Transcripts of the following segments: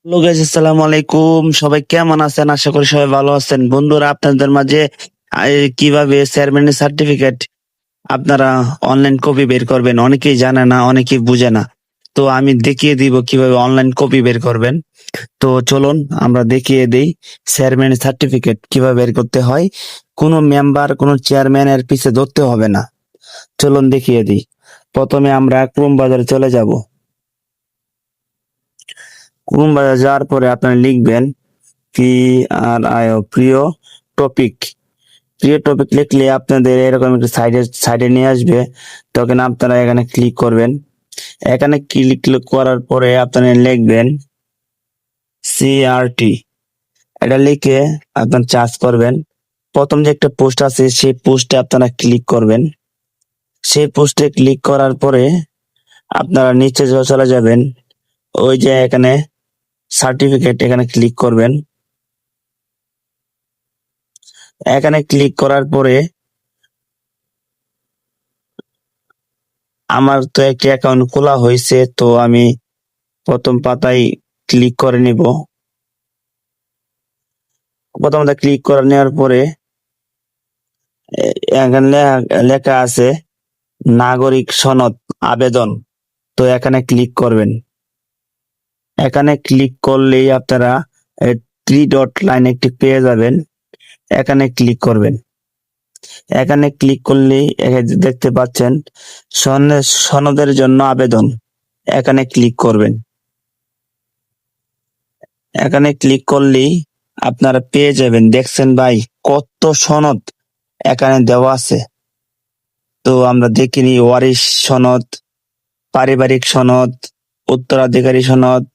Hello guys, আসসালামু আলাইকুম। সবাই কেমন আছেন? আশা করি সবাই ভালো আছেন। বন্ধুরা, আপনাদের মাঝে কিভাবে চেয়ারম্যানের সার্টিফিকেট আপনারা অনলাইন কপি বের করবেন, অনেকেই জানে না, অনেকেই বুঝে না। তো আমি দেখিয়ে দিব কিভাবে অনলাইন কপি বের করবেন। তো চলুন আমরা দেখিয়ে দিই চেয়ারম্যানের সার্টিফিকেট কিভাবে বের করতে হয়। কোনো মেম্বার, কোনো চেয়ারম্যানের পিছে ধরতে হবে না। চলুন দেখিয়ে দিই। প্রথমে আমরা ক্রোম বাজারে চলে যাব। ক্রোম বাজারে যাওয়ার পরে আপনারা লিখবেন প্রিয় টপিক। প্রিয় টপিক লিখলে আপনাদের এরকম একটা সাইডে নিয়ে আসবে। তখন আপনারা এখানে ক্লিক করবেন। এখানে ক্লিক করার পরে আপনারা লিখবেন CRT। এটা লিখে আপনারা চার্জ করবেন। প্রথম যে একটা পোস্ট আছে সেই পোস্টে আপনারা ক্লিক করবেন। সেই পোস্টে ক্লিক করার পরে আপনারা নিচে চলে যাবেন। ওই যে এখানে সার্টিফিকেট, এখানে ক্লিক করবেন। এখানে ক্লিক করার পরে আমার তো একটি অ্যাকাউন্ট খোলা হয়েছে, তো আমি প্রথম পাতায় ক্লিক করে নিব। প্রথমত ক্লিক করে নেওয়ার পরে এখানে লেখা আছে নাগরিক সনদ আবেদন। তো এখানে ক্লিক করবেন। এখানে ক্লিক করলেই আপনারা 3 ডট লাইন একটি পেয়ে যাবেন। এখানে ক্লিক করবেন। এখানে ক্লিক করলেই দেখতে পাচ্ছেন সনদের জন্য আবেদন। এখানে ক্লিক করবেন। এখানে ক্লিক করলেই আপনারা পেয়ে যাবেন। দেখছেন ভাই, কত সনদ এখানে দেওয়া আছে। তো আমরা দেখিনি ওয়ারিশ সনদ, পারিবারিক সনদ, উত্তরাধিকারী সনদ,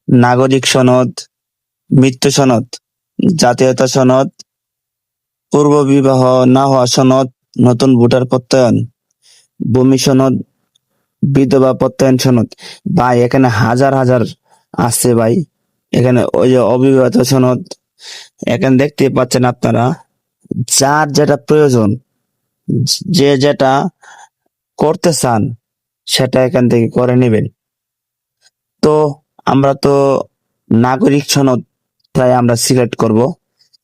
নাগরিক সনদ, মৃত্যু সনদ, জাতীয়তা সনদ, পূর্ব বিবাহ না হওয়া সনদ, নতুন ভোটার প্রত্যয়ন, ভূমি সনদ, বিধবা প্রত্যয়ন সনদ। ভাই এখানে হাজার হাজার আছে ভাই। এখানে ওই যে অবিবাহিত সনদ। এখানে দেখতে পাচ্ছেন আপনারা, যার যেটা প্রয়োজন, যে যেটা করতে চান সেটা এখান থেকে করে নেবেন। তো আমরা তো নাগরিক সনদ তাই আমরা সিলেক্ট করব,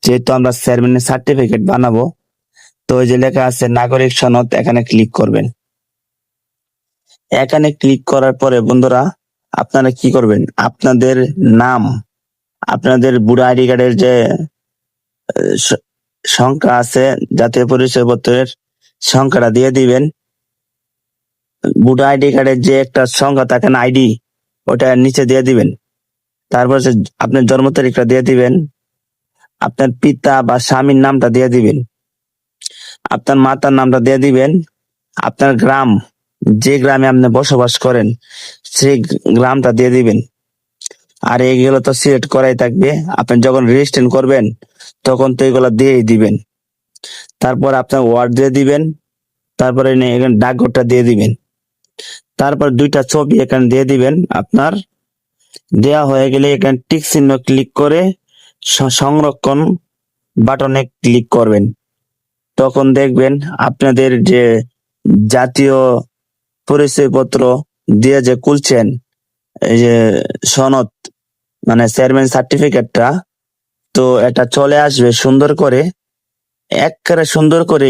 যেহেতু আমরা চেয়ারম্যানের সার্টিফিকেট বানাবো। তো ওই যে লেখা আছে নাগরিক সনদ, এখানে ক্লিক করবেন। এখানে ক্লিক করার পরে বন্ধুরা আপনারা কি করবেন, আপনাদের নাম, আপনাদের বুড়া আইডি কার্ডের যে সংখ্যা আছে, জাতীয় পরিচয় পত্রের সংখ্যাটা দিয়ে দিবেন। বুড়া আইডি কার্ডের যে একটা সংখ্যা থাকে না, আইডি, ওটা নিচে দিয়ে দিবেন। তারপর আপনার জন্ম তারিখটা দিয়ে দিবেন। আপনার পিতা বা স্বামীর নামটা দিয়ে দিবেন। আপনার মাতার নামটা দিয়ে দিবেন। আপনার গ্রাম, যে গ্রামে আপনি বসবাস করেন সেই গ্রামটা দিয়ে দিবেন। আর এইগুলো তো সিলেক্ট করাই থাকবে। আপনি যখন রেজিস্ট্রেশন করবেন তখন তো এগুলো দিয়েই দিবেন। তারপর আপনার ওয়ার্ড দিয়ে দিবেন। তারপরে এখানে ডাকঘরটা দিয়ে দিবেন। তারপর 2টা ছবি এখানে দিয়ে দিবেন। আপনার দেয়া হয়ে গেলে এখানে টিক চিহ্ন ক্লিক করে সংরক্ষণ বাটনে ক্লিক করবেন। তখন দেখবেন আপনাদের যে জাতীয় পরিচয়পত্র দিয়ে যে খুলছেন, এই যে সনদ মানে চেয়ারম্যান সার্টিফিকেটটা, তো এটা চলে আসবে সুন্দর করে, একবারে সুন্দর করে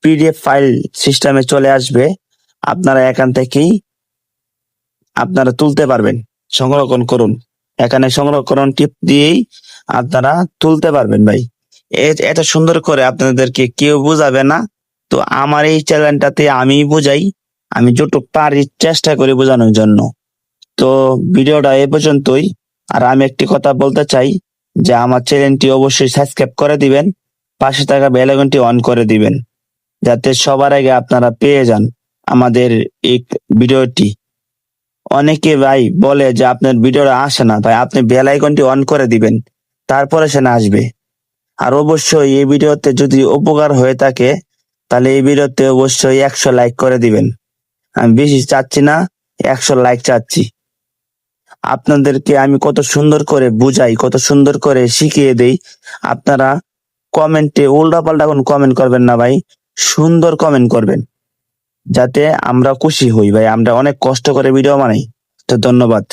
PDF ফাইল সিস্টেমে চলে আসবে। আপনারা এখান থেকেই আপনারা তুলতে পারবেন। সংরক্ষণ করুন, এখানে সংরক্ষণ টিপ দিয়েই আপনারা তুলতে পারবেন ভাই। এত সুন্দর করে আপনাদেরকে কেউ বুঝাবে না। তো আমার এই চ্যানেলটাতে আমি বুঝাই, আমি যতটুকু পারি চেষ্টা করি বোঝানোর জন্য। তো ভিডিওটা এ পর্যন্তই। আর আমি একটি কথা বলতে চাই যে আমার চ্যানেলটি অবশ্যই সাবস্ক্রাইব করে দিবেন, পাশে থাকা বেল আইকনটি অন করে দিবেন, যাতে সবার আগে আপনারা পেয়ে যান আমাদের এই ভিডিওটি। অনেকে ভাই বলে যে আপনার ভিডিওটা আসে না, ভাই আপনি বেল আইকনটি অন করে দিবেন, তারপরে সে না আসবে। আর অবশ্যই এই ভিডিওতে যদি উপকার হয়ে থাকে তাহলে এই ভিডিওতে অবশ্যই 100 লাইক করে দিবেন। আমি বেশি চাচ্ছি না, 100 লাইক চাচ্ছি। আপনাদেরকে আমি কত সুন্দর করে বুঝাই, কত সুন্দর করে শিখিয়ে দেই। আপনারা কমেন্টে উল্টাপাল্টা কোন কমেন্ট করবেন না ভাই, সুন্দর কমেন্ট করবেন, যাতে আমরা খুশি হই ভাই। আমরা অনেক কষ্ট করে ভিডিও বানাই। তো ধন্যবাদ।